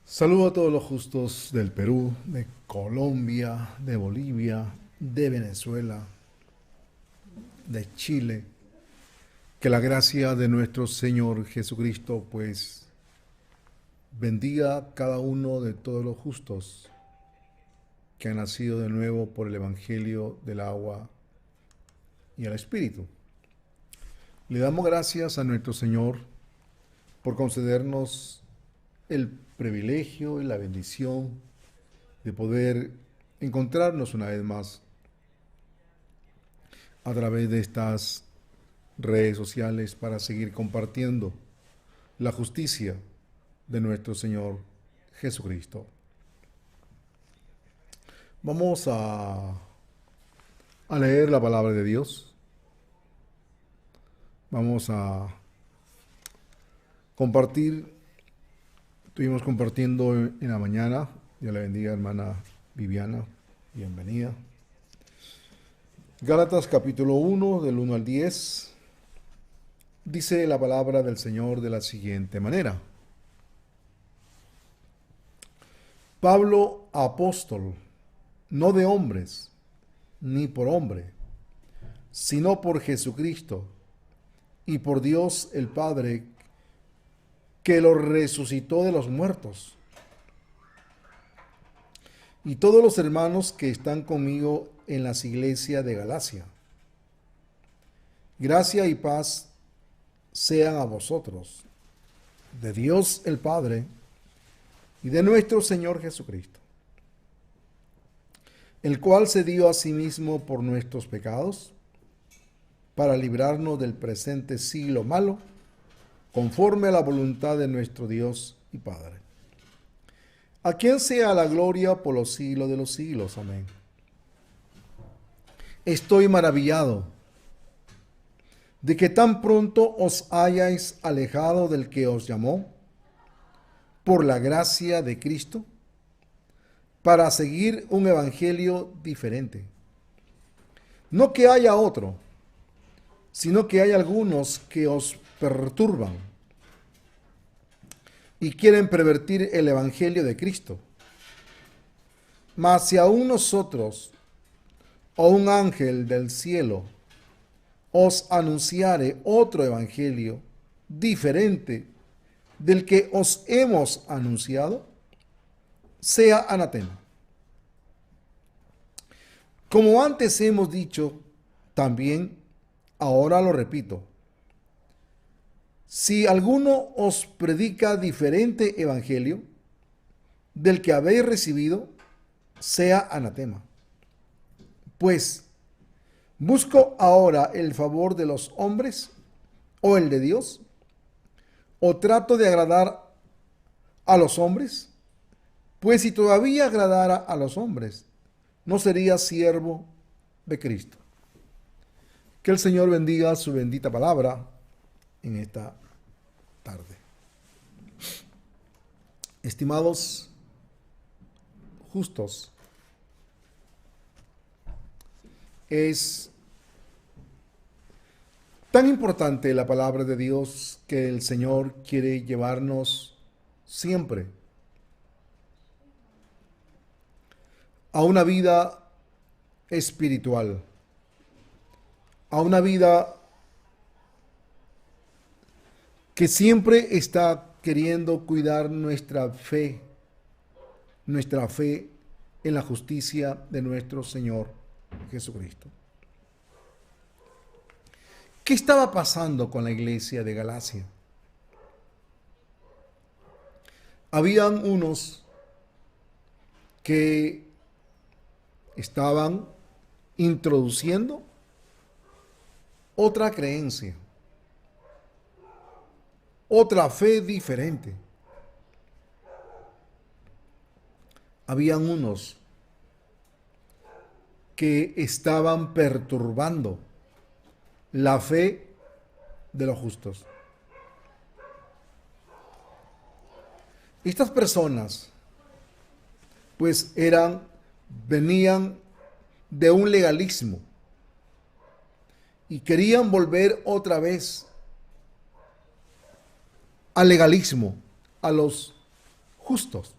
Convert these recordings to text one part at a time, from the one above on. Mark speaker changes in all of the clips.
Speaker 1: Saludo a todos los justos del Perú, de Colombia, de Bolivia, de Venezuela, de Chile. Que la gracia de nuestro Señor Jesucristo, pues, bendiga a cada uno de todos los justos que han nacido de nuevo por el Evangelio del agua y el Espíritu. Le damos gracias a nuestro Señor por concedernos el privilegio y la bendición de poder encontrarnos una vez más a través de estas redes sociales para seguir compartiendo la justicia de nuestro Señor Jesucristo. Vamos a leer la palabra de Dios. Vamos a compartir. Estuvimos compartiendo en la mañana. Dios la bendiga, hermana Viviana. Bienvenida. Gálatas capítulo 1, del 1 al 10. Dice la palabra del Señor de la siguiente manera. Pablo, apóstol, no de hombres, ni por hombre, sino por Jesucristo y por Dios el Padre, que lo resucitó de los muertos. Y todos los hermanos que están conmigo en las iglesias de Galacia. Gracia y paz sean a vosotros, de Dios el Padre y de nuestro Señor Jesucristo, el cual se dio a sí mismo por nuestros pecados, para librarnos del presente siglo malo, conforme a la voluntad de nuestro Dios y Padre. A quien sea la gloria por los siglos de los siglos. Amén. Estoy maravillado de que tan pronto os hayáis alejado del que os llamó por la gracia de Cristo para seguir un evangelio diferente. No que haya otro, sino que hay algunos que os perturban y quieren pervertir el evangelio de Cristo. Mas si aún nosotros o un ángel del cielo os anunciare otro evangelio diferente del que os hemos anunciado, sea anatema. Como antes hemos dicho, también ahora lo repito. Si alguno os predica diferente evangelio del que habéis recibido, sea anatema. Pues, ¿busco ahora el favor de los hombres o el de Dios? ¿O trato de agradar a los hombres? Pues si todavía agradara a los hombres, no sería siervo de Cristo. Que el Señor bendiga su bendita palabra en esta tarde. Estimados justos, es tan importante la palabra de Dios que el Señor quiere llevarnos siempre a una vida espiritual, a una vida que siempre está queriendo cuidar nuestra fe en la justicia de nuestro Señor Jesucristo. ¿Qué estaba pasando con la iglesia de Galacia? Habían unos que estaban introduciendo otra creencia, otra fe diferente. Habían unos que estaban perturbando la fe de los justos. Estas personas, pues venían de un legalismo, y querían volver otra vez al legalismo, a los justos,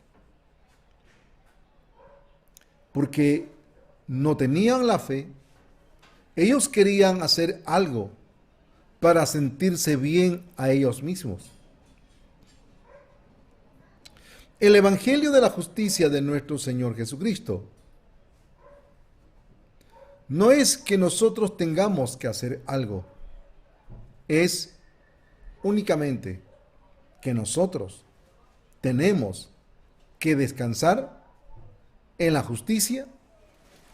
Speaker 1: porque no tenían la fe. Ellos querían hacer algo para sentirse bien a ellos mismos. El Evangelio de la justicia de nuestro Señor Jesucristo no es que nosotros tengamos que hacer algo, es únicamente que nosotros tenemos que descansar en la justicia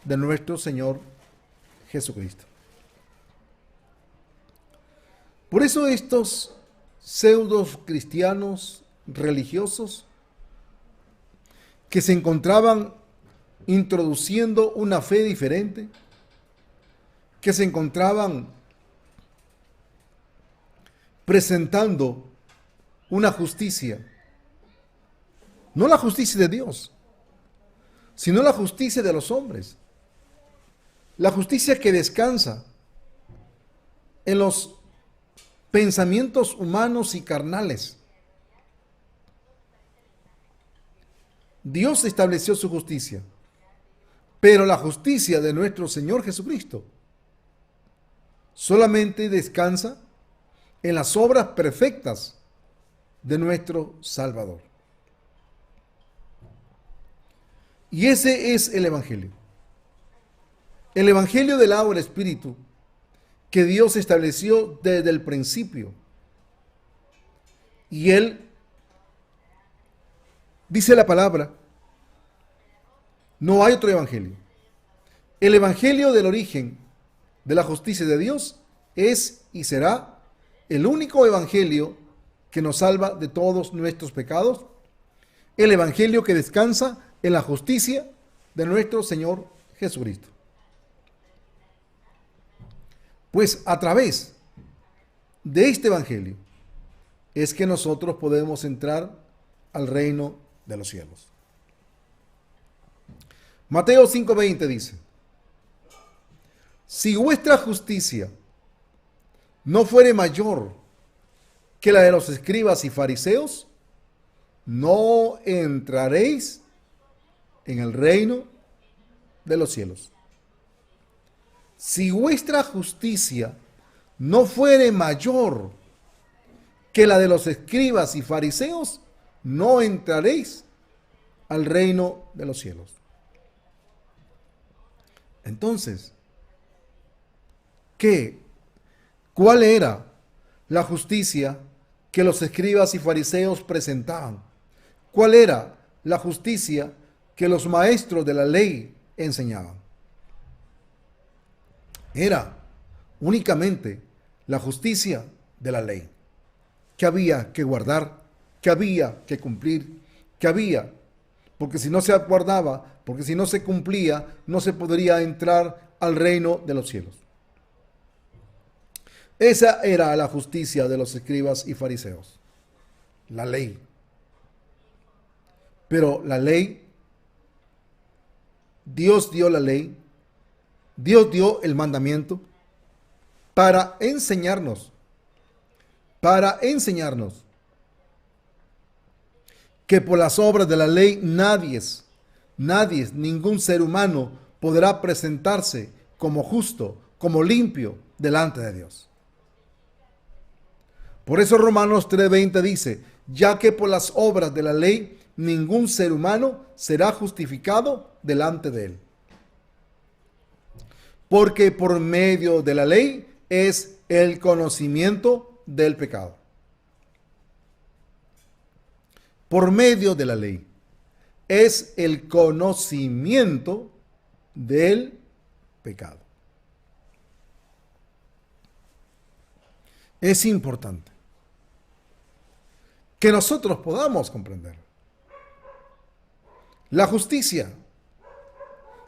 Speaker 1: de nuestro Señor Jesucristo. Por eso estos pseudos cristianos religiosos que se encontraban introduciendo una fe diferente, que se encontraban presentando una justicia, no la justicia de Dios, sino la justicia de los hombres, la justicia que descansa en los pensamientos humanos y carnales. Dios estableció su justicia, pero la justicia de nuestro Señor Jesucristo solamente descansa en las obras perfectas de nuestro Salvador. Y ese es el Evangelio. El Evangelio del agua y el Espíritu que Dios estableció desde el principio. Y Él, dice la palabra, no hay otro Evangelio. El Evangelio del origen de la justicia de Dios es y será el único Evangelio que nos salva de todos nuestros pecados. El Evangelio que descansa en la justicia de nuestro Señor Jesucristo. Pues a través de este Evangelio es que nosotros podemos entrar al reino de los cielos. Mateo 5:20 dice: si vuestra justicia no fuere mayor que la de los escribas y fariseos, no entraréis en el reino de los cielos. Si vuestra justicia no fuere mayor que la de los escribas y fariseos, no entraréis al reino de los cielos. Entonces, ¿cuál era la justicia que los escribas y fariseos presentaban? ¿Cuál era la justicia que los maestros de la ley enseñaban? Era únicamente la justicia de la ley, que había que guardar, que había que cumplir, porque si no se guardaba, porque si no se cumplía, no se podría entrar al reino de los cielos. Esa era la justicia de los escribas y fariseos, la ley. Pero la ley, Dios dio la ley, Dios dio el mandamiento para enseñarnos que por las obras de la ley nadie, ningún ser humano podrá presentarse como justo, como limpio delante de Dios. Por eso Romanos 3:20 dice: ya que por las obras de la ley ningún ser humano será justificado delante de él. Porque por medio de la ley es el conocimiento del pecado. Por medio de la ley es el conocimiento del pecado. Es importante que nosotros podamos comprender la justicia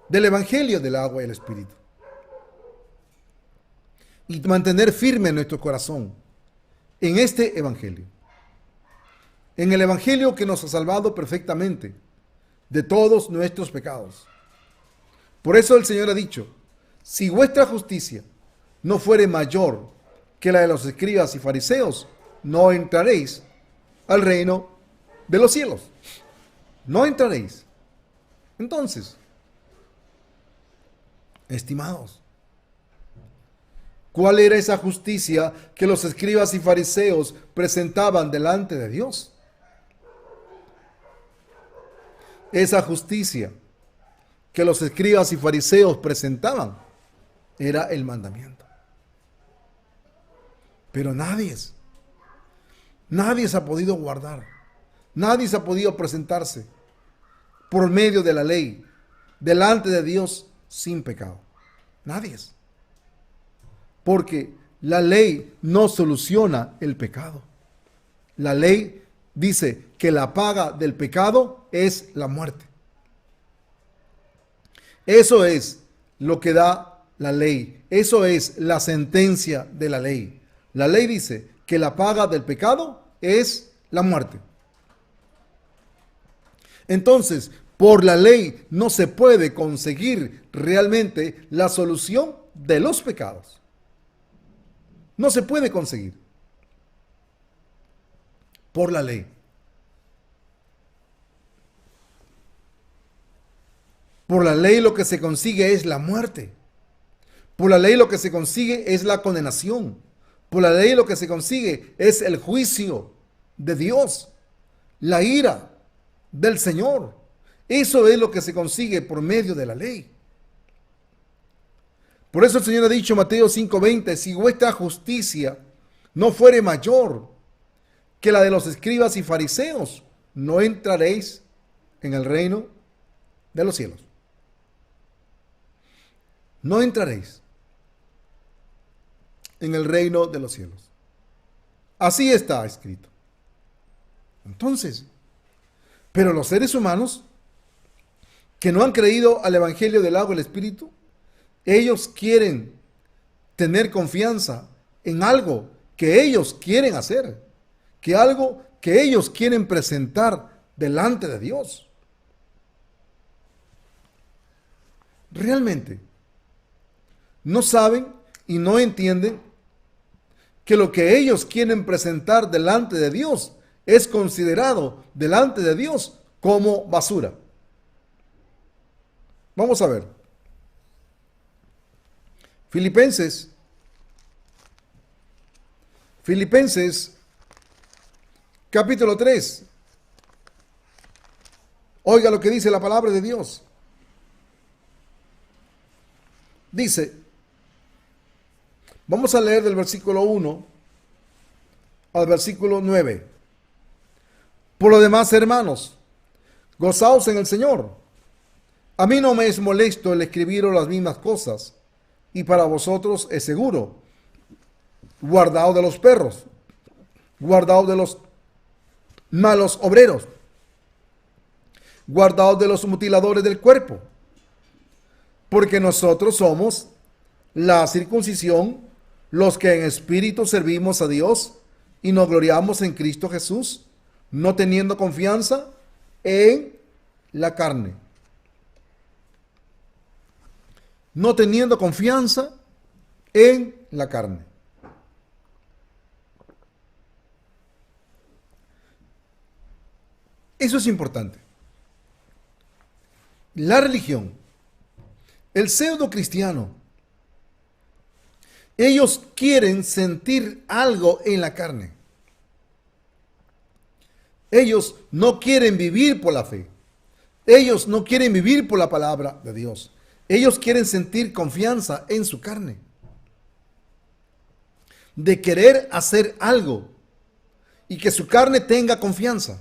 Speaker 1: del Evangelio del agua y el Espíritu y mantener firme nuestro corazón en este Evangelio, en el Evangelio que nos ha salvado perfectamente de todos nuestros pecados. Por eso el Señor ha dicho: si vuestra justicia no fuere mayor que la de los escribas y fariseos, no entraréis al reino de los cielos. No entraréis. Entonces, estimados, ¿cuál era esa justicia que los escribas y fariseos presentaban delante de Dios? Esa justicia que los escribas y fariseos presentaban era el mandamiento. Pero nadie se ha podido guardar, nadie se ha podido presentarse por medio de la ley delante de Dios sin pecado. Nadie. Porque la ley no soluciona el pecado. La ley dice que la paga del pecado es la muerte. Eso es lo que da la ley. Eso es la sentencia de la ley. La ley dice que la paga del pecado es la muerte. Entonces, por la ley no se puede conseguir realmente la solución de los pecados. No se puede conseguir por la ley. Por la ley lo que se consigue es la muerte. Por la ley lo que se consigue es la condenación. Por la ley lo que se consigue es el juicio de Dios, la ira del Señor. Eso es lo que se consigue por medio de la ley. Por eso el Señor ha dicho en Mateo 5:20, si vuestra justicia no fuere mayor que la de los escribas y fariseos, no entraréis en el reino de los cielos. No entraréis en el reino de los cielos. Así está escrito. Entonces, pero los seres humanos que no han creído al evangelio del agua y el espíritu, ellos quieren tener confianza en algo que ellos quieren hacer, que algo que ellos quieren presentar delante de Dios. Realmente no saben y no entienden que lo que ellos quieren presentar delante de Dios es considerado delante de Dios como basura. Vamos a ver. Filipenses capítulo 3. Oiga lo que dice la palabra de Dios. Dice, vamos a leer del versículo 1 al versículo 9. Por lo demás, hermanos, gozaos en el Señor. A mí no me es molesto el escribiros las mismas cosas, y para vosotros es seguro. Guardaos de los perros, guardaos de los malos obreros, guardaos de los mutiladores del cuerpo, porque nosotros somos la circuncisión, los que en espíritu servimos a Dios y nos gloriamos en Cristo Jesús, no teniendo confianza en la carne. No teniendo confianza en la carne. Eso es importante. La religión, el pseudo cristiano, ellos quieren sentir algo en la carne. Ellos no quieren vivir por la fe. Ellos no quieren vivir por la palabra de Dios. Ellos quieren sentir confianza en su carne. De querer hacer algo y que su carne tenga confianza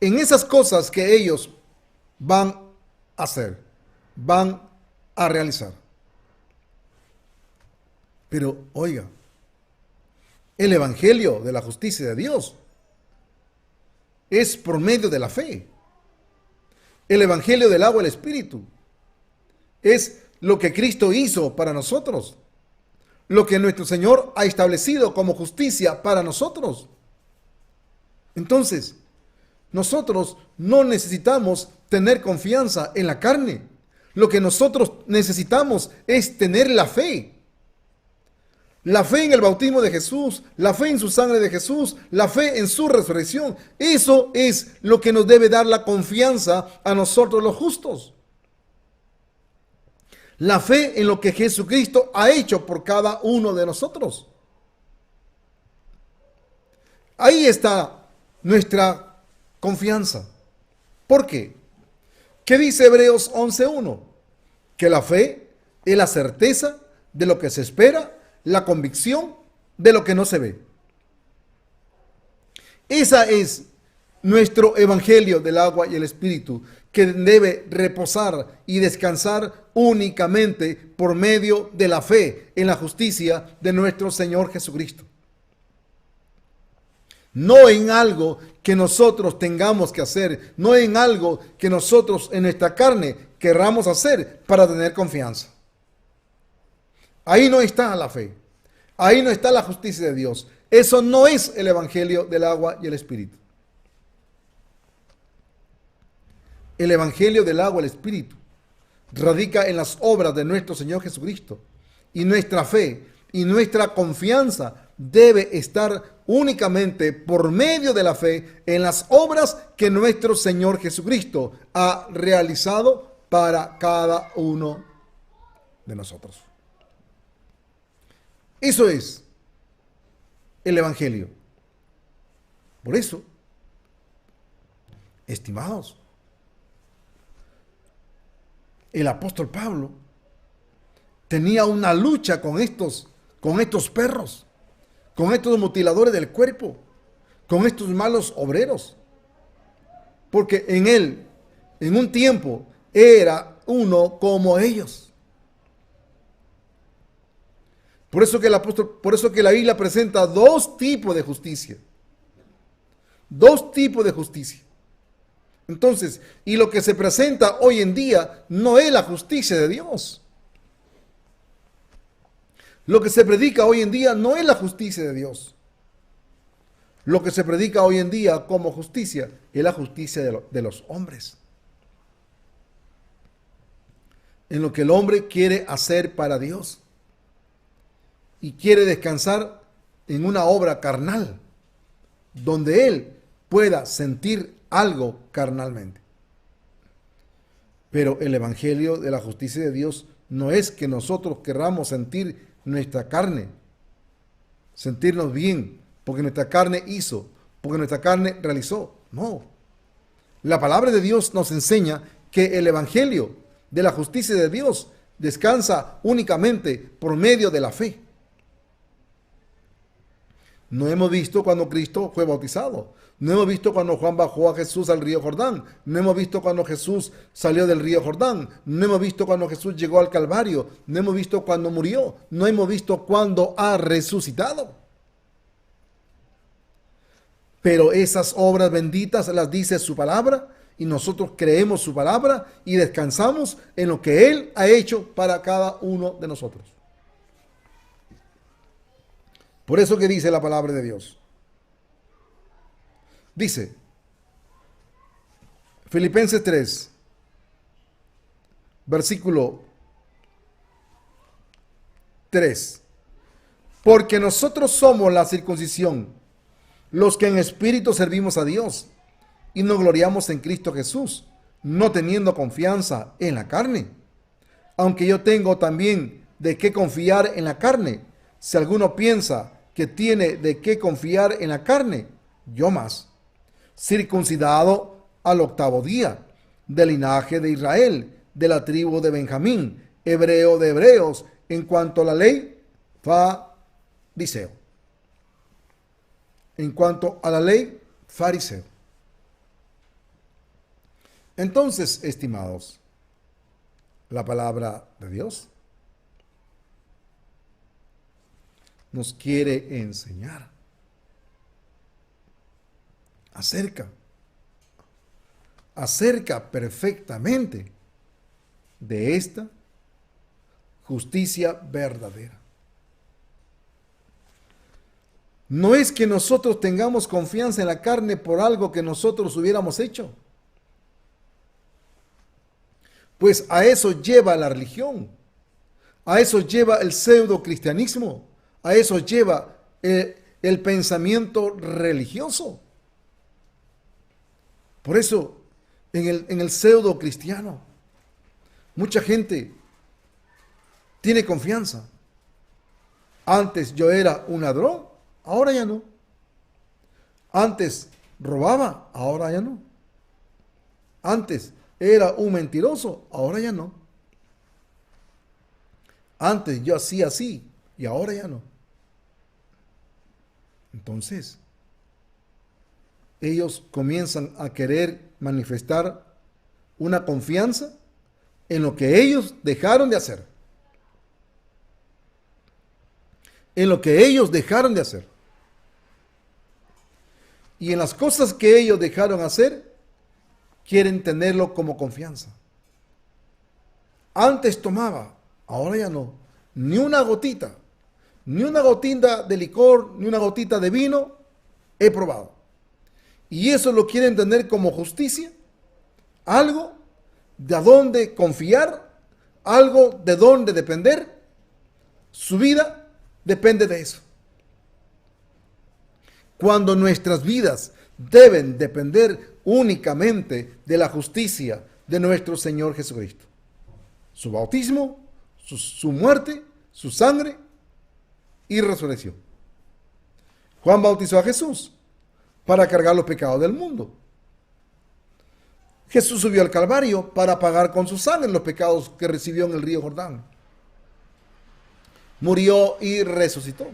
Speaker 1: en esas cosas que ellos van a hacer, van a realizar. Pero oiga, el evangelio de la justicia de Dios es por medio de la fe. El evangelio del agua y el espíritu es lo que Cristo hizo para nosotros, lo que nuestro Señor ha establecido como justicia para nosotros. Entonces, nosotros no necesitamos tener confianza en la carne. Lo que nosotros necesitamos es tener la fe La fe en el bautismo de Jesús, la fe en su sangre de Jesús, la fe en su resurrección. Eso es lo que nos debe dar la confianza a nosotros los justos. La fe en lo que Jesucristo ha hecho por cada uno de nosotros. Ahí está nuestra confianza. ¿Por qué? ¿Qué dice Hebreos 11:1? Que la fe es la certeza de lo que se espera, la convicción de lo que no se ve. Esa es nuestro evangelio del agua y el espíritu, que debe reposar y descansar únicamente por medio de la fe en la justicia de nuestro Señor Jesucristo. No en algo que nosotros tengamos que hacer, no en algo que nosotros en nuestra carne querramos hacer para tener confianza. Ahí no está la fe, ahí no está la justicia de Dios. Eso no es el evangelio del agua y el espíritu. El evangelio del agua y el espíritu radica en las obras de nuestro Señor Jesucristo, y nuestra fe y nuestra confianza debe estar únicamente por medio de la fe en las obras que nuestro Señor Jesucristo ha realizado para cada uno de nosotros. Eso es el evangelio. Por eso, estimados, el apóstol Pablo tenía una lucha con estos perros, con estos mutiladores del cuerpo, con estos malos obreros. Porque en él, en un tiempo, era uno como ellos. Por eso que la Biblia presenta dos tipos de justicia. Dos tipos de justicia. Entonces, y lo que se presenta hoy en día no es la justicia de Dios. Lo que se predica hoy en día no es la justicia de Dios. Lo que se predica hoy en día como justicia es la justicia de los hombres. En lo que el hombre quiere hacer para Dios. Y quiere descansar en una obra carnal, donde él pueda sentir algo carnalmente. Pero el evangelio de la justicia de Dios no es que nosotros querramos sentir nuestra carne, sentirnos bien, porque nuestra carne hizo, porque nuestra carne realizó. No. La palabra de Dios nos enseña que el evangelio de la justicia de Dios descansa únicamente por medio de la fe. No hemos visto cuando Cristo fue bautizado. No hemos visto cuando Juan bajó a Jesús al río Jordán. No hemos visto cuando Jesús salió del río Jordán. No hemos visto cuando Jesús llegó al Calvario. No hemos visto cuando murió. No hemos visto cuando ha resucitado. Pero esas obras benditas las dice su palabra, y nosotros creemos su palabra y descansamos en lo que Él ha hecho para cada uno de nosotros. Por eso que dice la palabra de Dios. Dice, Filipenses 3, versículo 3. Porque nosotros somos la circuncisión, los que en espíritu servimos a Dios, y nos gloriamos en Cristo Jesús, no teniendo confianza en la carne. Aunque yo tengo también de qué confiar en la carne. Si alguno piensa que tiene de qué confiar en la carne, yo más. Circuncidado al 8º día, del linaje de Israel, de la tribu de Benjamín, hebreo de hebreos, en cuanto a la ley, fariseo. En cuanto a la ley, fariseo. Entonces, estimados, la palabra de Dios nos quiere enseñar acerca perfectamente de esta justicia verdadera. No es que nosotros tengamos confianza en la carne por algo que nosotros hubiéramos hecho. Pues a eso lleva la religión, a eso lleva el pseudo cristianismo, A eso lleva el pensamiento religioso. Por eso, en el pseudo cristiano, mucha gente tiene confianza. Antes yo era un ladrón, ahora ya no. Antes robaba, ahora ya no. Antes era un mentiroso, ahora ya no. Antes yo hacía así y ahora ya no. Entonces, ellos comienzan a querer manifestar una confianza en lo que ellos dejaron de hacer. En lo que ellos dejaron de hacer. Y en las cosas que ellos dejaron hacer, quieren tenerlo como confianza. Antes tomaba, ahora ya no. Ni una gotita de licor, ni una gotita de vino he probado. Y eso lo quieren tener como justicia, algo de a dónde confiar, algo de dónde depender. Su vida depende de eso. Cuando nuestras vidas deben depender únicamente de la justicia de nuestro Señor Jesucristo. Su bautismo, su muerte, su sangre y resurrección. Juan bautizó a Jesús para cargar los pecados del mundo. Jesús subió al Calvario para pagar con su sangre los pecados que recibió en el río Jordán. Murió y resucitó.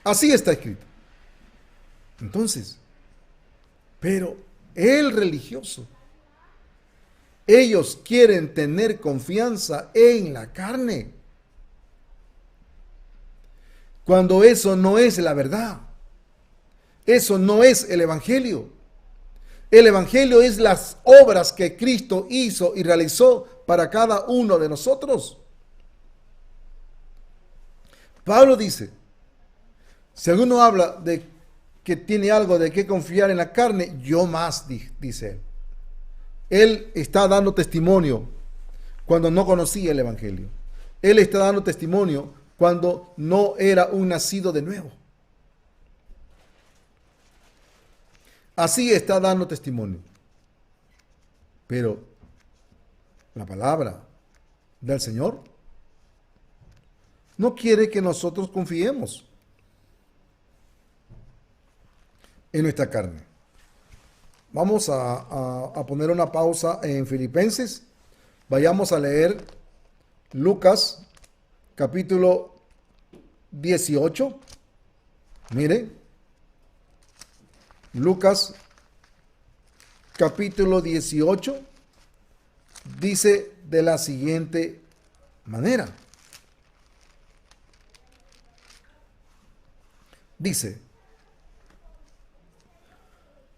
Speaker 1: Así está escrito. Entonces, pero el religioso, ellos quieren tener confianza en la carne, cuando eso no es la verdad. Eso no es el Evangelio. El Evangelio es las obras que Cristo hizo y realizó para cada uno de nosotros. Pablo dice, si alguno habla de que tiene algo de qué confiar en la carne, yo más, dice él. Él está dando testimonio cuando no conocía el Evangelio. Él está dando testimonio cuando no era un nacido de nuevo. Así está dando testimonio. Pero la palabra del Señor no quiere que nosotros confiemos en nuestra carne. Vamos a poner una pausa en Filipenses. Vayamos a leer Lucas capítulo 18. Mire, Lucas capítulo 18 dice de la siguiente manera. Dice,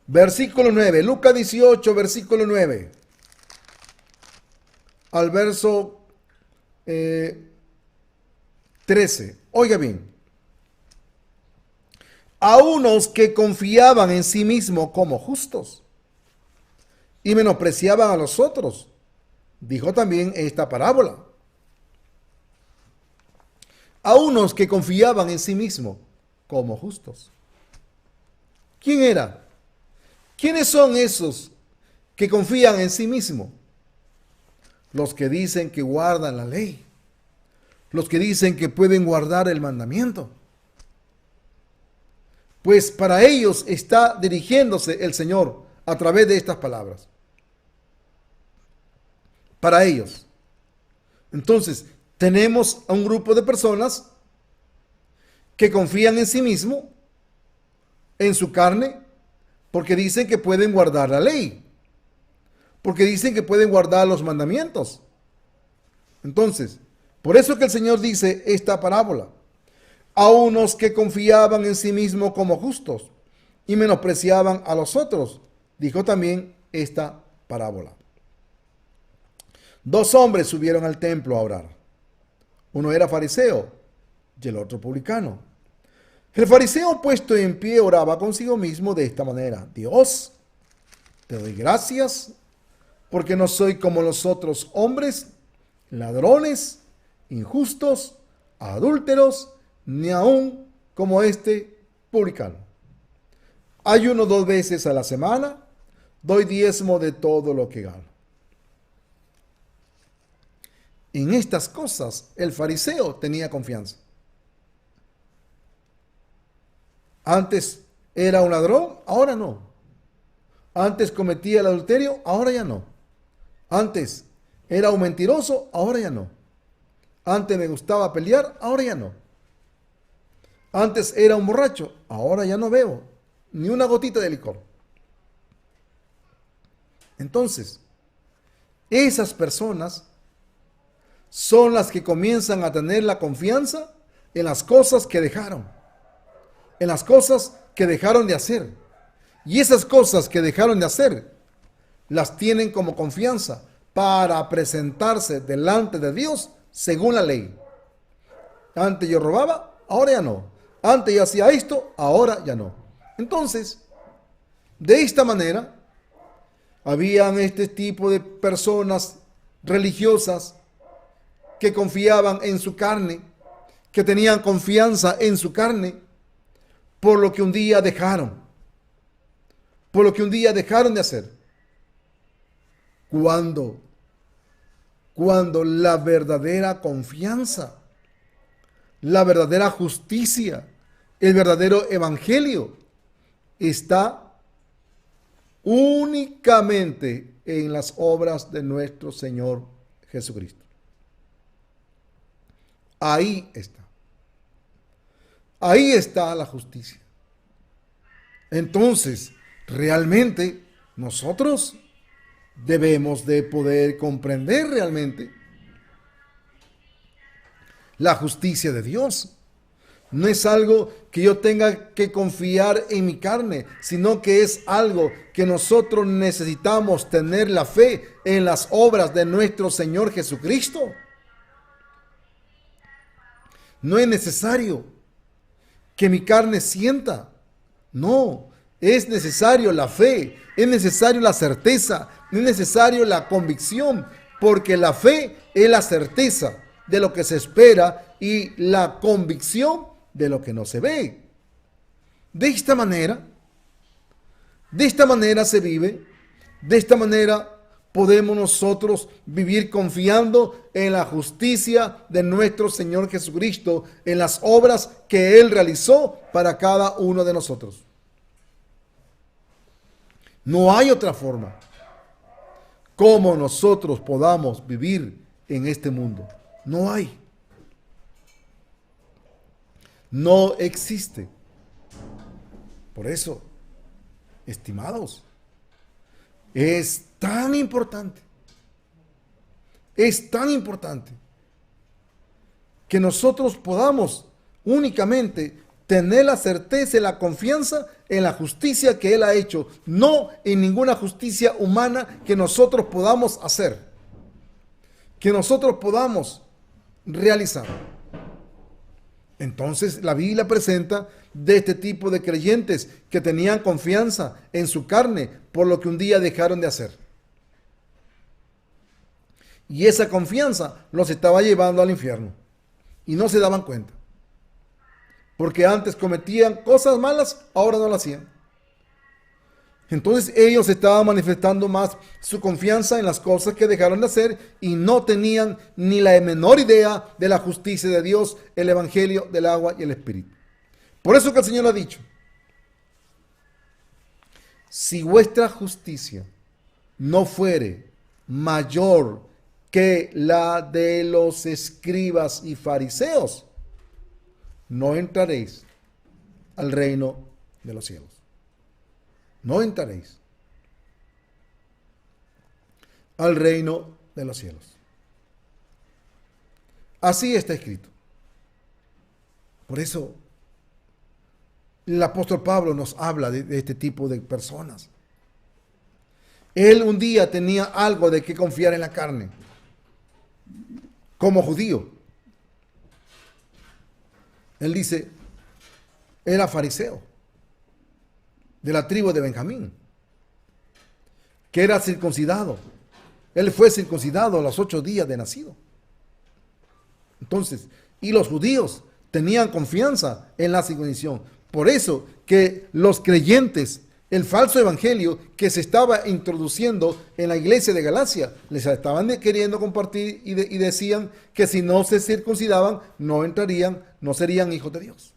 Speaker 1: versículo 9, Lucas 18, versículo 9, al verso 13. Oiga bien. A unos que confiaban en sí mismos como justos y menospreciaban a los otros, dijo también esta parábola. A unos que confiaban en sí mismos como justos. ¿Quién era? ¿Quiénes son esos que confían en sí mismos? Los que dicen que guardan la ley. Los que dicen que pueden guardar el mandamiento. Pues para ellos está dirigiéndose el Señor a través de estas palabras. Para ellos. Entonces, tenemos a un grupo de personas que confían en sí mismo, en su carne, porque dicen que pueden guardar la ley, porque dicen que pueden guardar los mandamientos. Entonces, por eso que el Señor dice esta parábola. A unos que confiaban en sí mismos como justos y menospreciaban a los otros, dijo también esta parábola. Dos hombres subieron al templo a orar. Uno era fariseo y el otro publicano. El fariseo, puesto en pie, oraba consigo mismo de esta manera: Dios, te doy gracias porque no soy como los otros hombres, ladrones, injustos, adúlteros, ni aun como este publicano. Ayuno 2 veces a la semana, doy diezmo de todo lo que gano. En estas cosas el fariseo tenía confianza. Antes era un ladrón, ahora no. Antes cometía el adulterio, ahora ya no. Antes era un mentiroso, ahora ya no. Antes me gustaba pelear, ahora ya no. Antes era un borracho, ahora ya no bebo ni una gotita de licor. Entonces, esas personas son las que comienzan a tener la confianza en las cosas que dejaron, en las cosas que dejaron de hacer. Y esas cosas que dejaron de hacer, las tienen como confianza para presentarse delante de Dios según la ley. Antes yo robaba, ahora ya no. Antes yo hacía esto, ahora ya no. Entonces, de esta manera, habían este tipo de personas religiosas que confiaban en su carne, que tenían confianza en su carne, por lo que un día dejaron, por lo que un día dejaron de hacer. Cuando la verdadera confianza, la verdadera justicia, el verdadero evangelio está únicamente en las obras de nuestro Señor Jesucristo. Ahí está. Ahí está la justicia. Entonces, realmente nosotros debemos de poder comprender realmente la justicia de Dios. No es algo que yo tenga que confiar en mi carne, sino que es algo que nosotros necesitamos tener la fe en las obras de nuestro Señor Jesucristo. No es necesario que mi carne sienta. No, es necesario la fe, es necesario la certeza, es necesario la convicción, porque la fe es la certeza de lo que se espera y la convicción de lo que no se ve. De esta manera se vive, de esta manera podemos nosotros vivir confiando en la justicia de nuestro Señor Jesucristo, en las obras que Él realizó para cada uno de nosotros. No hay otra forma como nosotros podamos vivir en este mundo. No hay. No existe. Por eso, estimados, es tan importante que nosotros podamos únicamente tener la certeza y la confianza en la justicia que Él ha hecho, no en ninguna justicia humana que nosotros podamos hacer, que nosotros podamos realizar. Entonces la Biblia presenta de este tipo de creyentes que tenían confianza en su carne por lo que un día dejaron de hacer. Y esa confianza los estaba llevando al infierno. Y no se daban cuenta. Porque antes cometían cosas malas, ahora no las hacían. Entonces ellos estaban manifestando más su confianza en las cosas que dejaron de hacer y no tenían ni la menor idea de la justicia de Dios, el evangelio del agua y el espíritu. Por eso que el Señor ha dicho: si vuestra justicia no fuere mayor que la de los escribas y fariseos, no entraréis al reino de los cielos. No entraréis al reino de los cielos. Así está escrito. Por eso el apóstol Pablo nos habla de este tipo de personas. Él un día tenía algo de qué confiar en la carne, como judío. Él dice, era fariseo, de la tribu de Benjamín, que era circuncidado. Él fue circuncidado a los 8 días de nacido. Entonces, y los judíos tenían confianza en la circuncisión. Por eso que los creyentes, el falso evangelio que se estaba introduciendo en la iglesia de Galacia, les estaban queriendo compartir y decían que si no se circuncidaban, no entrarían, no serían hijos de Dios.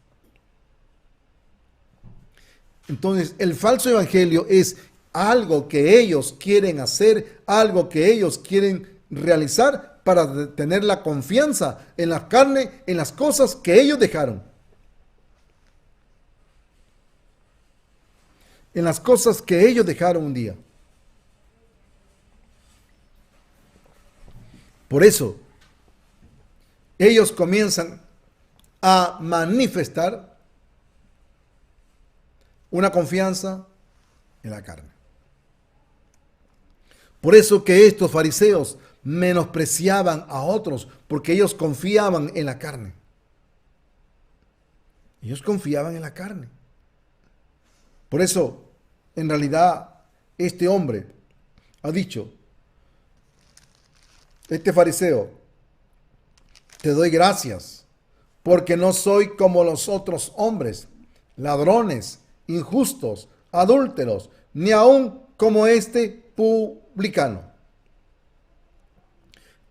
Speaker 1: Entonces, el falso evangelio es algo que ellos quieren hacer, algo que ellos quieren realizar para tener la confianza en la carne, en las cosas que ellos dejaron. En las cosas que ellos dejaron un día. Por eso, ellos comienzan a manifestar una confianza en la carne. Por eso que estos fariseos menospreciaban a otros, porque ellos confiaban en la carne. Ellos confiaban en la carne. Por eso, en realidad, este hombre ha dicho, este fariseo, te doy gracias, porque no soy como los otros hombres, ladrones, injustos, adúlteros, ni aun como este publicano.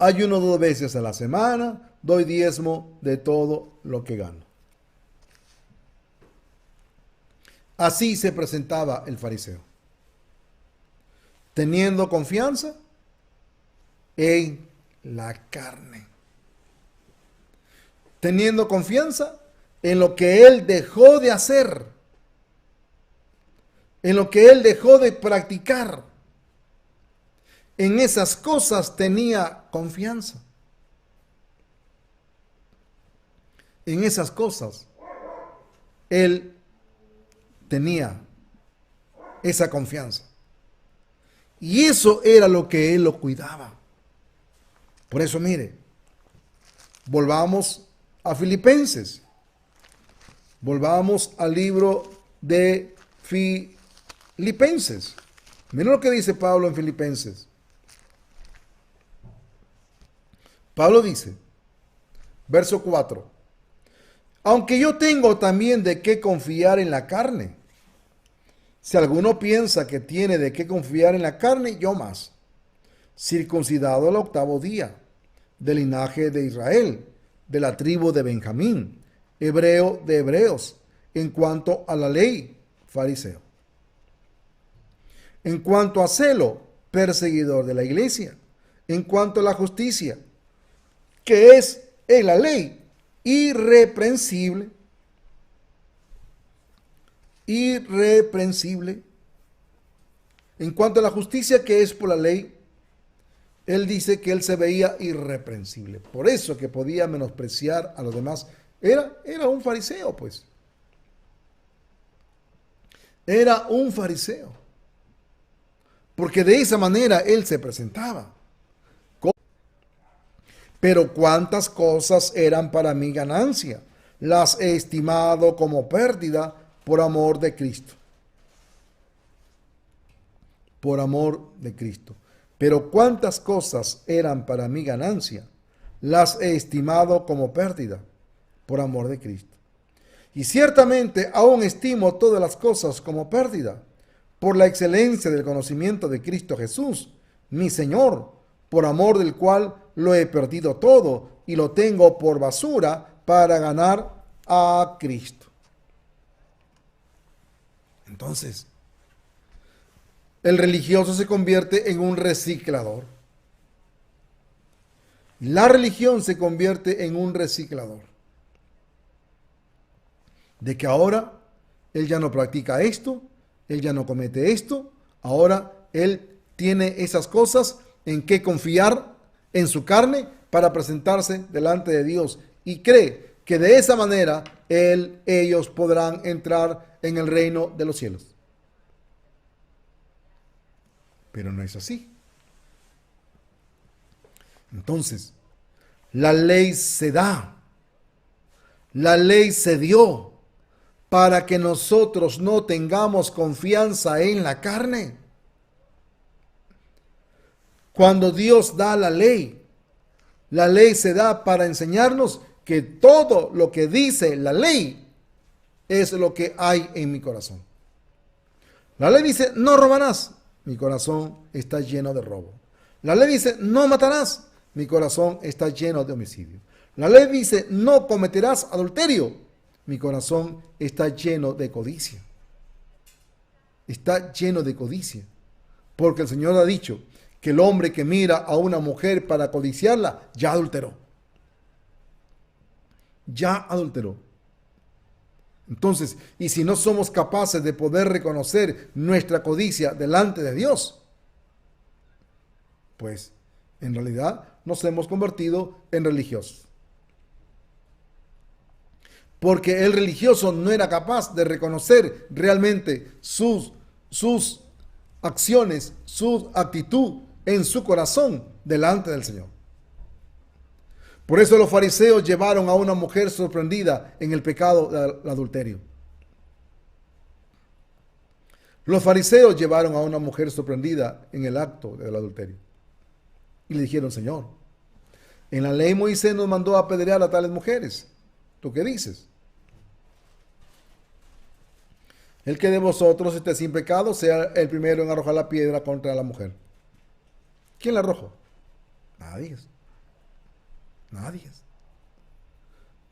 Speaker 1: Ayuno 2 veces a la semana, doy diezmo de todo lo que gano. Así se presentaba el fariseo, teniendo confianza en la carne, teniendo confianza en lo que él dejó de hacer, en lo que él dejó de practicar. En esas cosas tenía confianza. En esas cosas él tenía esa confianza. Y eso era lo que él lo cuidaba. Por eso, mire, volvamos a Filipenses. Volvamos al libro de Filipenses. Miren lo que dice Pablo en Filipenses. Pablo dice, verso 4, aunque yo tengo también de qué confiar en la carne. Si alguno piensa que tiene de qué confiar en la carne, yo más. Circuncidado al 8º día, del linaje de Israel, de la tribu de Benjamín, hebreo de hebreos, en cuanto a la ley, fariseo. En cuanto a celo, perseguidor de la iglesia. En cuanto a la justicia, que es en la ley, irreprensible. Irreprensible. En cuanto a la justicia que es por la ley, él dice que él se veía irreprensible. Por eso que podía menospreciar a los demás. Era un fariseo, pues. Era un fariseo. Porque de esa manera él se presentaba. Pero cuántas cosas eran para mí ganancia, las he estimado como pérdida por amor de Cristo. Por amor de Cristo. Pero cuántas cosas eran para mí ganancia, las he estimado como pérdida por amor de Cristo. Y ciertamente aún estimo todas las cosas como pérdida, por la excelencia del conocimiento de Cristo Jesús, mi Señor, por amor del cual lo he perdido todo y lo tengo por basura para ganar a Cristo. Entonces, el religioso se convierte en un reciclador. La religión se convierte en un reciclador. De que ahora él ya no practica esto, él ya no comete esto, ahora él tiene esas cosas en que confiar en su carne para presentarse delante de Dios y cree que de esa manera ellos podrán entrar en el reino de los cielos. Pero no es así. Entonces, la ley se da, la ley se dio para que nosotros no tengamos confianza en la carne. Cuando Dios da la ley se da para enseñarnos que todo lo que dice la ley es lo que hay en mi corazón. La ley dice, no robarás. Mi corazón está lleno de robo. La ley dice, no matarás. Mi corazón está lleno de homicidio. La ley dice, no cometerás adulterio. Mi corazón está lleno de codicia. Está lleno de codicia. Porque el Señor ha dicho que el hombre que mira a una mujer para codiciarla, ya adulteró. Ya adulteró. Entonces, y si no somos capaces de poder reconocer nuestra codicia delante de Dios, pues en realidad nos hemos convertido en religiosos. Porque el religioso no era capaz de reconocer realmente sus acciones, su actitud en su corazón delante del Señor. Por eso los fariseos llevaron a una mujer sorprendida en el pecado del adulterio. Los fariseos llevaron a una mujer sorprendida en el acto del adulterio. Y le dijeron, Señor, en la ley Moisés nos mandó a apedrear a tales mujeres. ¿Tú qué dices? El que de vosotros esté sin pecado sea el primero en arrojar la piedra contra la mujer. ¿Quién la arrojó? Nadie. Nadie.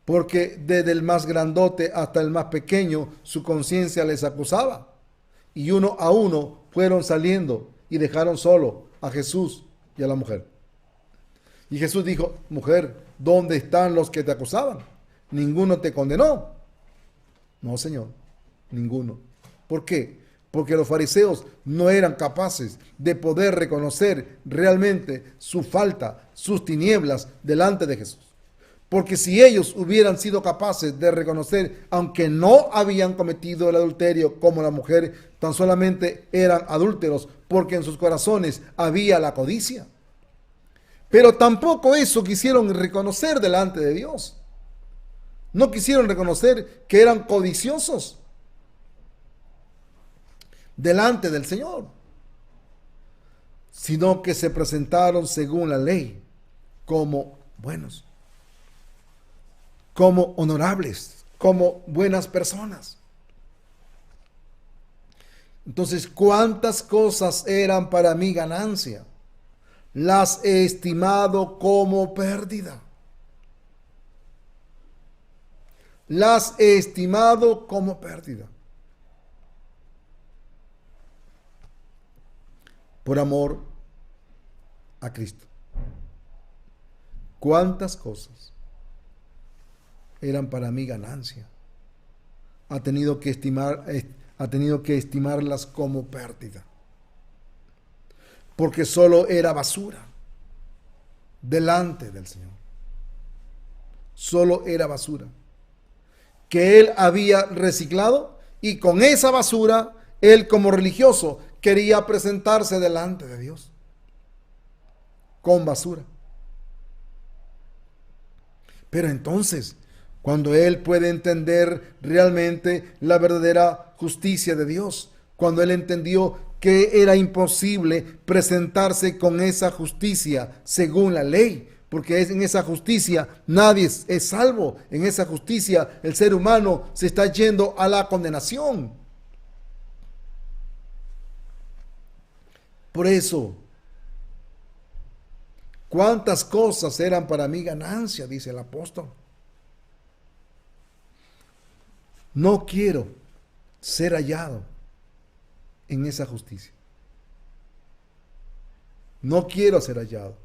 Speaker 1: Porque desde el más grandote hasta el más pequeño, su conciencia les acusaba. Y uno a uno fueron saliendo y dejaron solo a Jesús y a la mujer. Y Jesús dijo, mujer, ¿dónde están los que te acusaban? ¿Ninguno te condenó? No, Señor, ninguno. ¿Por qué? Porque los fariseos no eran capaces de poder reconocer realmente su falta, sus tinieblas delante de Jesús. Porque si ellos hubieran sido capaces de reconocer, aunque no habían cometido el adulterio como la mujer, tan solamente eran adúlteros porque en sus corazones había la codicia. Pero tampoco eso quisieron reconocer delante de Dios. No quisieron reconocer que eran codiciosos delante del Señor, sino que se presentaron según la ley como buenos, como honorables, como buenas personas. Entonces, ¿cuántas cosas eran para mí ganancia? Las he estimado como pérdida. Las he estimado como pérdida. Por amor a Cristo. ¿Cuántas cosas eran para mí ganancia? Ha tenido que estimarlas como pérdida. Porque solo era basura delante del Señor. Solo era basura que él había reciclado, y con esa basura él, como religioso, quería presentarse delante de Dios con basura. Pero entonces, cuando él puede entender realmente la verdadera justicia de Dios, cuando él entendió que era imposible presentarse con esa justicia según la ley, porque en esa justicia nadie es salvo. En esa justicia el ser humano se está yendo a la condenación. Por eso, ¿cuántas cosas eran para mí ganancia? Dice el apóstol. No quiero ser hallado en esa justicia. No quiero ser hallado.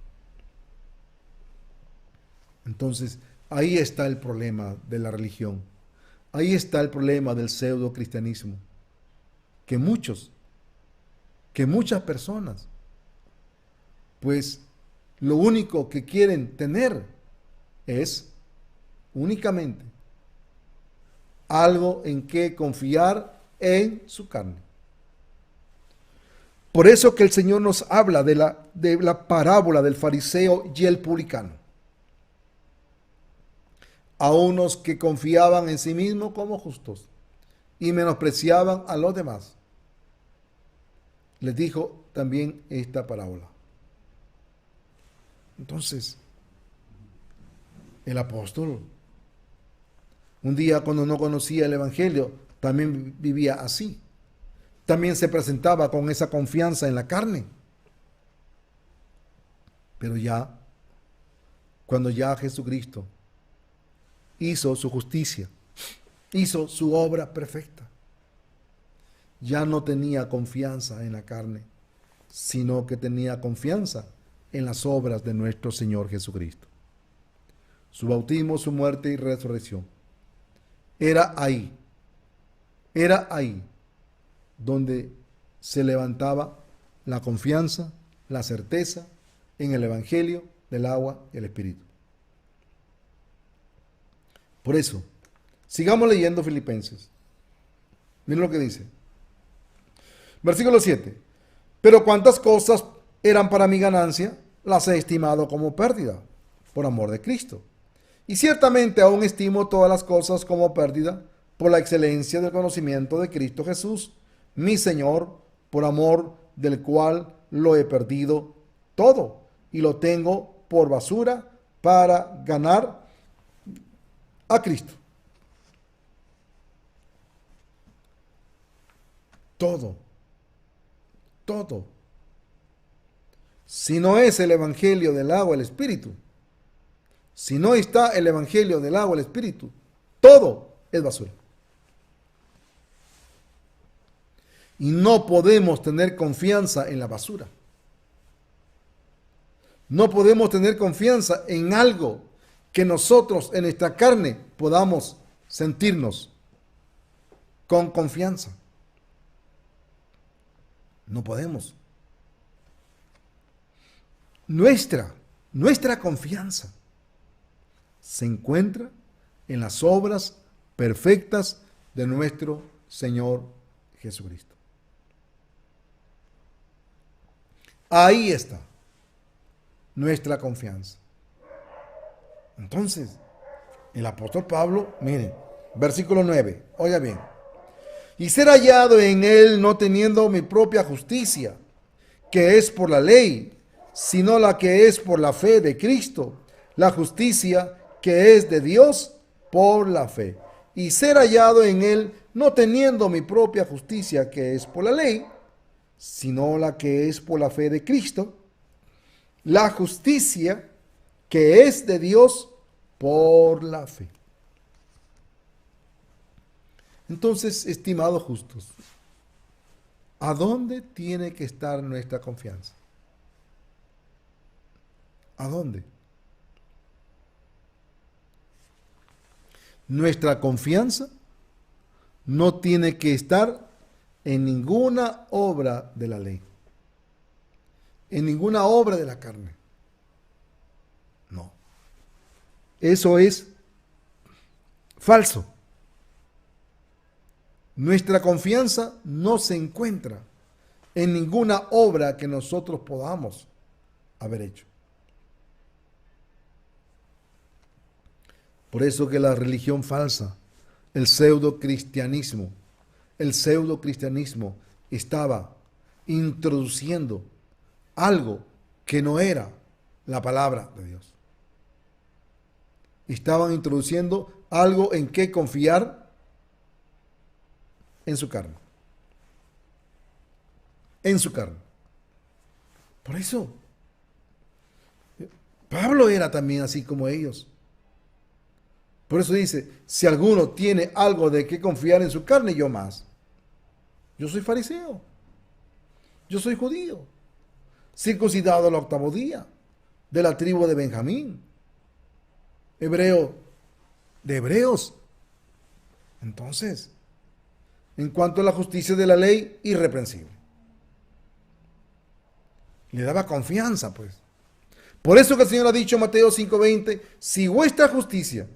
Speaker 1: Entonces, ahí está el problema de la religión. Ahí está el problema del pseudo cristianismo. Que muchas personas, pues lo único que quieren tener es únicamente algo en que confiar en su carne. Por eso que el Señor nos habla de la parábola del fariseo y el publicano. A unos que confiaban en sí mismos como justos y menospreciaban a los demás. Les dijo también esta parábola. Entonces, el apóstol Un día cuando no conocía el Evangelio, también vivía así. También se presentaba con esa confianza en la carne. Pero ya, cuando ya Jesucristo hizo su justicia, hizo su obra perfecta, ya no tenía confianza en la carne, sino que tenía confianza en las obras de nuestro Señor Jesucristo. Su bautismo, su muerte y resurrección. Era ahí donde se levantaba la confianza, la certeza en el Evangelio del agua y el Espíritu. Por eso, sigamos leyendo Filipenses. Miren lo que dice. Versículo 7. Pero cuantas cosas eran para mi ganancia, las he estimado como pérdida, por amor de Cristo. Y ciertamente aún estimo todas las cosas como pérdida, por la excelencia del conocimiento de Cristo Jesús, mi Señor, por amor del cual lo he perdido todo, y lo tengo por basura para ganar a Cristo. Todo. Si no es el Evangelio del agua y el Espíritu, si no está el Evangelio del agua y el Espíritu, todo es basura. Y no podemos tener confianza en la basura. No podemos tener confianza en algo que nosotros en nuestra carne podamos sentirnos con confianza. No podemos. Nuestra confianza se encuentra en las obras perfectas de nuestro Señor Jesucristo. Ahí está nuestra confianza. Entonces, el apóstol Pablo, miren, versículo 9, oiga bien. Y ser hallado en él no teniendo mi propia justicia, que es por la ley, sino la que es por la fe de Cristo, la justicia que es de Dios por la fe. Y ser hallado en él no teniendo mi propia justicia, que es por la ley, sino la que es por la fe de Cristo, la justicia que es de Dios por la fe. Entonces, estimados justos, ¿a dónde tiene que estar nuestra confianza? ¿A dónde? Nuestra confianza no tiene que estar en ninguna obra de la ley, en ninguna obra de la carne. No. Eso es falso. Nuestra confianza no se encuentra en ninguna obra que nosotros podamos haber hecho. Por eso que la religión falsa, el pseudo-cristianismo estaba introduciendo algo que no era la palabra de Dios. Estaban introduciendo algo en que confiar en su carne. En su carne. Por eso, Pablo era también así como ellos. Por eso dice, si alguno tiene algo de qué confiar en su carne, yo más. Yo soy fariseo. Yo soy judío. Circuncidado al 8º día. De la tribu de Benjamín. Hebreo de hebreos. Entonces, en cuanto a la justicia de la ley, irreprensible. Le daba confianza, pues. Por eso que el Señor ha dicho en Mateo 5:20, si vuestra justicia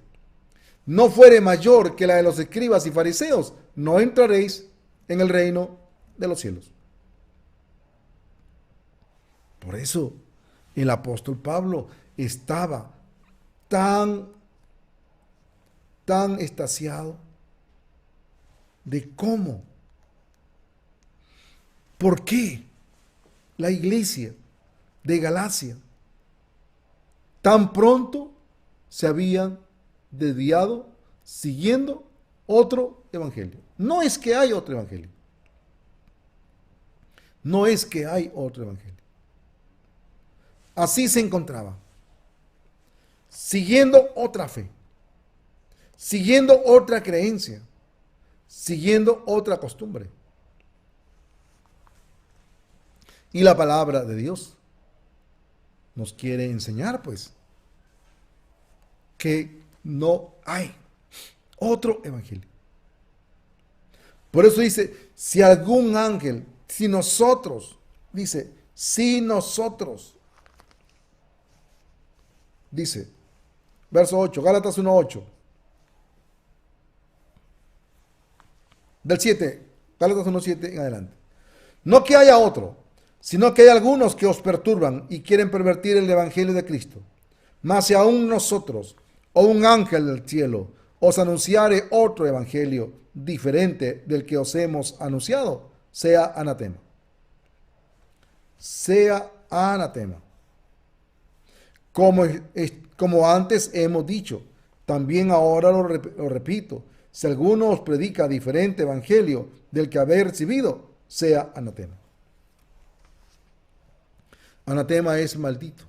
Speaker 1: no fuere mayor que la de los escribas y fariseos, no entraréis en el reino de los cielos. Por eso el apóstol Pablo estaba tan extasiado de cómo, por qué la iglesia de Galacia tan pronto se habían desviado siguiendo otro evangelio. No es que hay otro evangelio. No es que hay otro evangelio. Así se encontraba. Siguiendo otra fe. Siguiendo otra creencia. Siguiendo otra costumbre. Y la palabra de Dios nos quiere enseñar, pues, que no hay otro evangelio. Por eso dice, si algún ángel, si nosotros, dice, si nosotros, dice, verso 8, Gálatas 1:8, del 7, Gálatas 1:7 en adelante. No que haya otro, sino que hay algunos que os perturban y quieren pervertir el evangelio de Cristo. Mas si aún nosotros, o un ángel del cielo, os anunciare otro evangelio diferente del que os hemos anunciado, sea anatema. Sea anatema. Como antes hemos dicho, también ahora lo repito, si alguno os predica diferente evangelio del que habéis recibido, sea anatema. Anatema es maldito.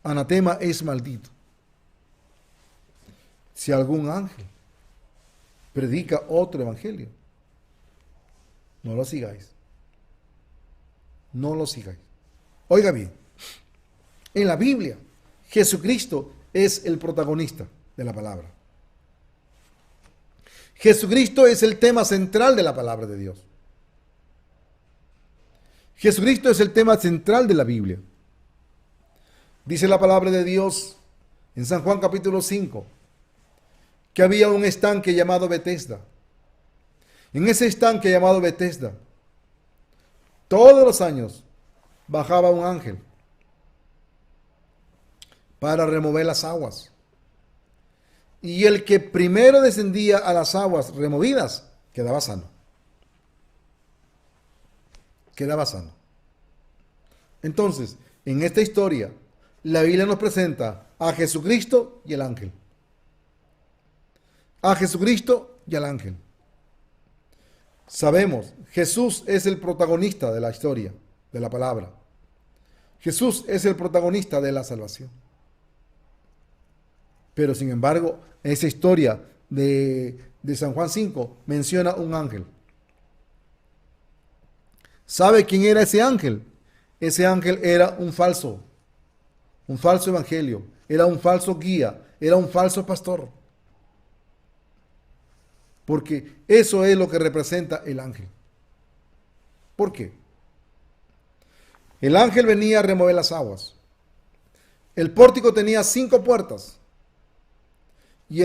Speaker 1: Anatema es maldito. Si algún ángel predica otro evangelio, no lo sigáis. No lo sigáis. Oiga bien, en la Biblia, Jesucristo es el protagonista de la palabra. Jesucristo es el tema central de la palabra de Dios. Jesucristo es el tema central de la Biblia. Dice la palabra de Dios en San Juan capítulo 5, que había un estanque llamado Betesda. En ese estanque llamado Betesda, todos los años bajaba un ángel para remover las aguas. Y el que primero descendía a las aguas removidas, quedaba sano. Quedaba sano. Entonces, en esta historia, la Biblia nos presenta a Jesucristo y el ángel. A Jesucristo y al ángel. Sabemos, Jesús es el protagonista de la historia, de la palabra. Jesús es el protagonista de la salvación. Pero sin embargo, esa historia de San Juan 5 menciona un ángel. ¿Sabe quién era ese ángel? Ese ángel era un falso evangelio, era un falso guía, era un falso pastor. Porque eso es lo que representa el ángel. ¿Por qué? El ángel venía a remover las aguas. El pórtico tenía 5 puertas. Y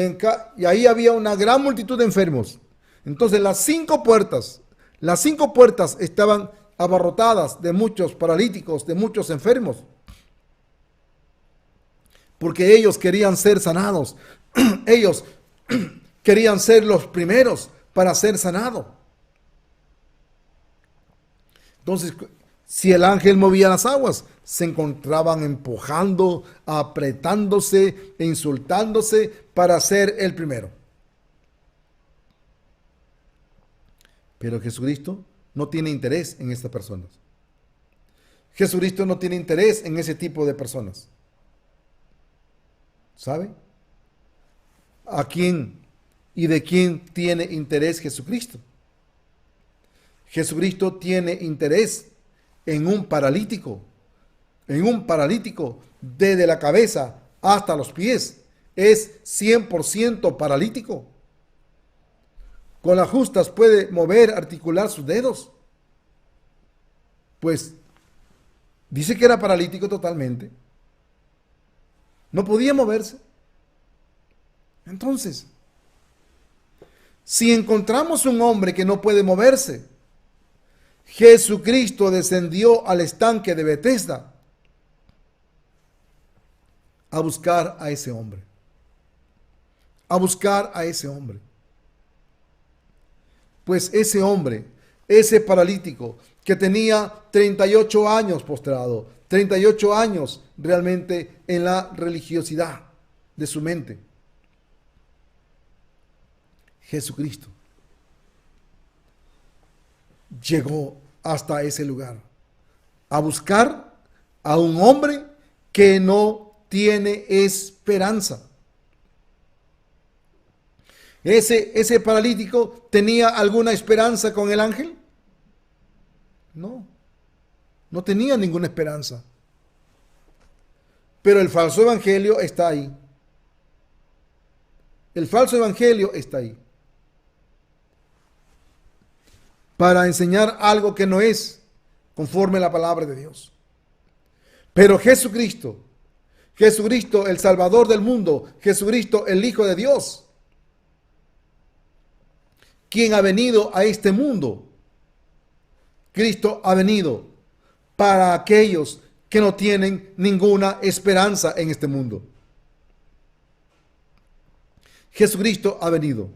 Speaker 1: ahí había una gran multitud de enfermos. Entonces las 5 puertas estaban abarrotadas de muchos paralíticos, de muchos enfermos. Porque ellos querían ser sanados. Ellos querían ser los primeros para ser sanados. Entonces, si el ángel movía las aguas, se encontraban empujando, apretándose e insultándose para ser el primero. Pero Jesucristo no tiene interés en estas personas. Jesucristo no tiene interés en ese tipo de personas. ¿Sabe? ¿A quién y de quién tiene interés Jesucristo? Jesucristo tiene interés en un paralítico desde la cabeza hasta los pies. Es 100% paralítico. Con las justas puede mover, articular sus dedos. Pues dice que era paralítico totalmente. No podía moverse. Entonces, si encontramos un hombre que no puede moverse, Jesucristo descendió al estanque de Betesda a buscar a ese hombre. A buscar a ese hombre. Pues ese hombre, ese paralítico que tenía 38 años postrado, 38 años realmente en la religiosidad de su mente. Jesucristo llegó hasta ese lugar a buscar a un hombre que no tiene esperanza. ¿Ese paralítico tenía alguna esperanza con el ángel? No, no tenía ninguna esperanza. Pero el falso evangelio está ahí. El falso evangelio está ahí. Para enseñar algo que no es conforme a la palabra de Dios. Pero Jesucristo, el Salvador del mundo, Jesucristo, el Hijo de Dios, quien ha venido a este mundo, Cristo ha venido para aquellos que no tienen ninguna esperanza en este mundo. Jesucristo ha venido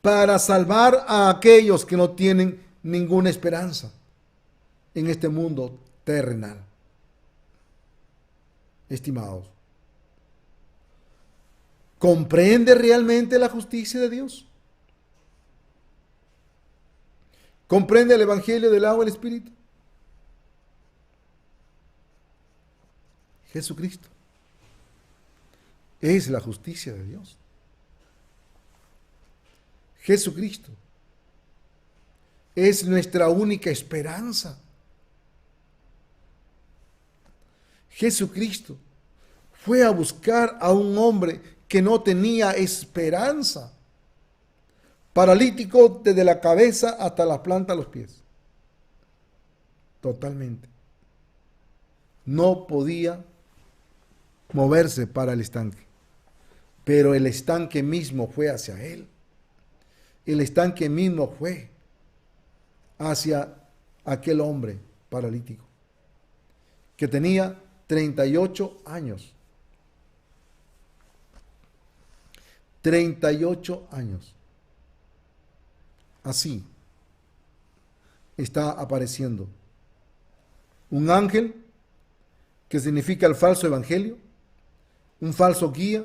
Speaker 1: para salvar a aquellos que no tienen ninguna esperanza en este mundo terrenal. Estimados, ¿comprende realmente la justicia de Dios? ¿Comprende el evangelio del agua y el espíritu? Jesucristo es la justicia de Dios. Jesucristo es nuestra única esperanza. Jesucristo fue a buscar a un hombre que no tenía esperanza, paralítico desde la cabeza hasta la planta de los pies. Totalmente. No podía moverse para el estanque, pero el estanque mismo fue hacia él. El estanque mismo fue hacia aquel hombre paralítico que tenía 38 años. 38 años. Así está apareciendo un ángel, que significa el falso evangelio, un falso guía,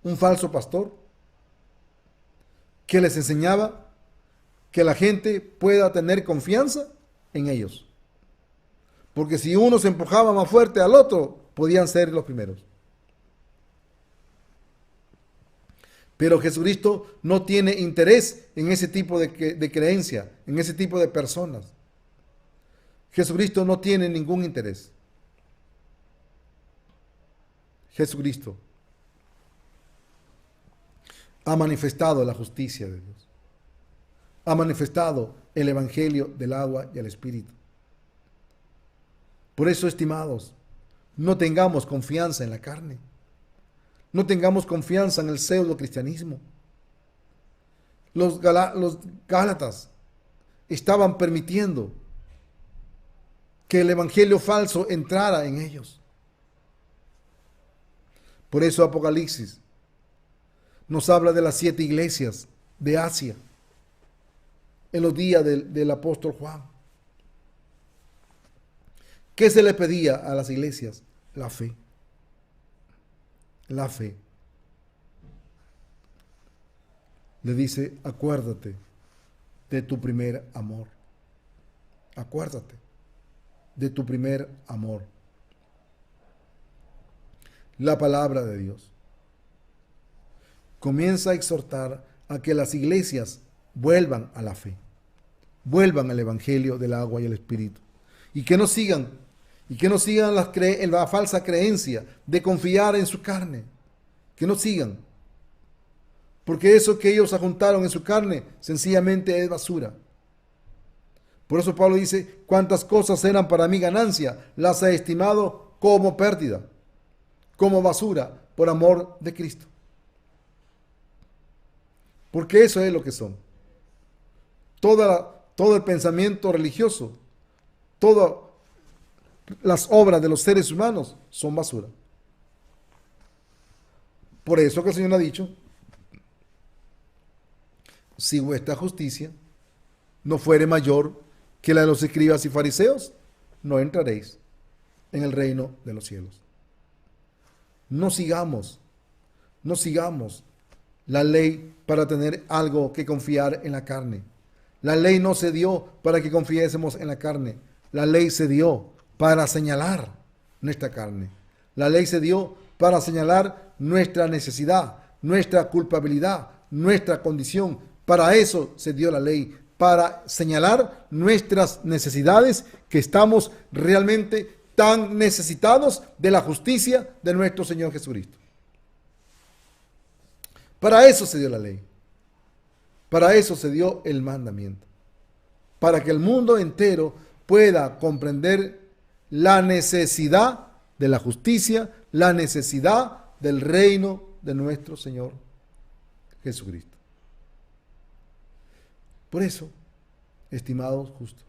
Speaker 1: un falso pastor, que les enseñaba que la gente pueda tener confianza en ellos. Porque si uno se empujaba más fuerte al otro, podían ser los primeros. Pero Jesucristo no tiene interés en ese tipo de creencia, en ese tipo de personas. Jesucristo no tiene ningún interés. Jesucristo ha manifestado la justicia de Dios. Ha manifestado el evangelio del agua y el espíritu. Por eso, estimados, no tengamos confianza en la carne. No tengamos confianza en el pseudo cristianismo. Los gálatas estaban permitiendo que el evangelio falso entrara en ellos. Por eso Apocalipsis nos habla de las 7 iglesias de Asia en los días del apóstol Juan. ¿Qué se le pedía a las iglesias? La fe. La fe. Le dice, acuérdate de tu primer amor. Acuérdate de tu primer amor. La palabra de Dios comienza a exhortar a que las iglesias vuelvan a la fe, vuelvan al evangelio del agua y el espíritu, y que no sigan la falsa creencia de confiar en su carne, que no sigan, porque eso que ellos ajuntaron en su carne sencillamente es basura. Por eso Pablo dice, cuántas cosas eran para mí ganancia, las he estimado como pérdida, como basura, por amor de Cristo. Porque eso es lo que son. Todo el pensamiento religioso, todas las obras de los seres humanos son basura. Por eso que el Señor ha dicho, si vuestra justicia no fuere mayor que la de los escribas y fariseos, no entraréis en el reino de los cielos. No sigamos la ley para tener algo que confiar en la carne. La ley no se dio para que confiésemos en la carne. La ley se dio para señalar nuestra carne. La ley se dio para señalar nuestra necesidad, nuestra culpabilidad, nuestra condición. Para eso se dio la ley, para señalar nuestras necesidades, que estamos realmente tan necesitados de la justicia de nuestro Señor Jesucristo. Para eso se dio la ley. Para eso se dio el mandamiento. Para que el mundo entero pueda comprender la necesidad de la justicia, la necesidad del reino de nuestro Señor Jesucristo. Por eso, estimados justos,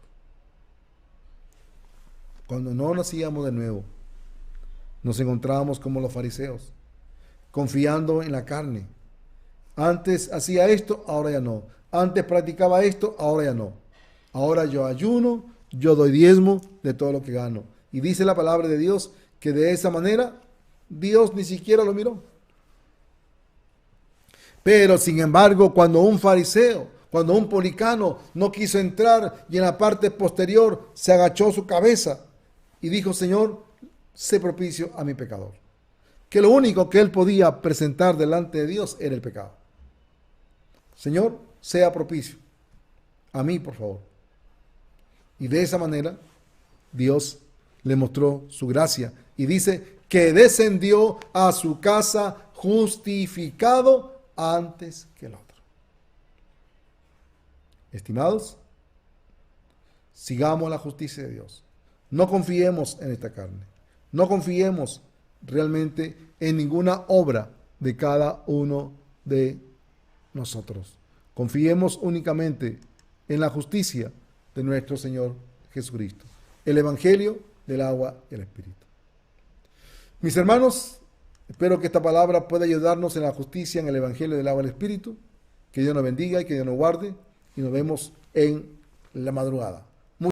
Speaker 1: cuando no nacíamos de nuevo, nos encontrábamos como los fariseos, confiando en la carne. Antes hacía esto, ahora ya no. Antes practicaba esto, ahora ya no. Ahora yo ayuno, yo doy diezmo de todo lo que gano. Y dice la palabra de Dios que de esa manera Dios ni siquiera lo miró. Pero sin embargo, cuando un fariseo, cuando un publicano no quiso entrar y en la parte posterior se agachó su cabeza y dijo: Señor, sé propicio a mi pecador. Que lo único que él podía presentar delante de Dios era el pecado. Señor, sea propicio a mí, por favor. Y de esa manera Dios le mostró su gracia y dice que descendió a su casa justificado antes que el otro. Estimados, sigamos la justicia de Dios. No confiemos en esta carne. No confiemos realmente en ninguna obra de cada uno de nosotros. Confiemos únicamente en la justicia de nuestro Señor Jesucristo. El Evangelio del agua y el Espíritu. Mis hermanos, espero que esta palabra pueda ayudarnos en la justicia, en el Evangelio del agua y el Espíritu. Que Dios nos bendiga y que Dios nos guarde. Y nos vemos en la madrugada.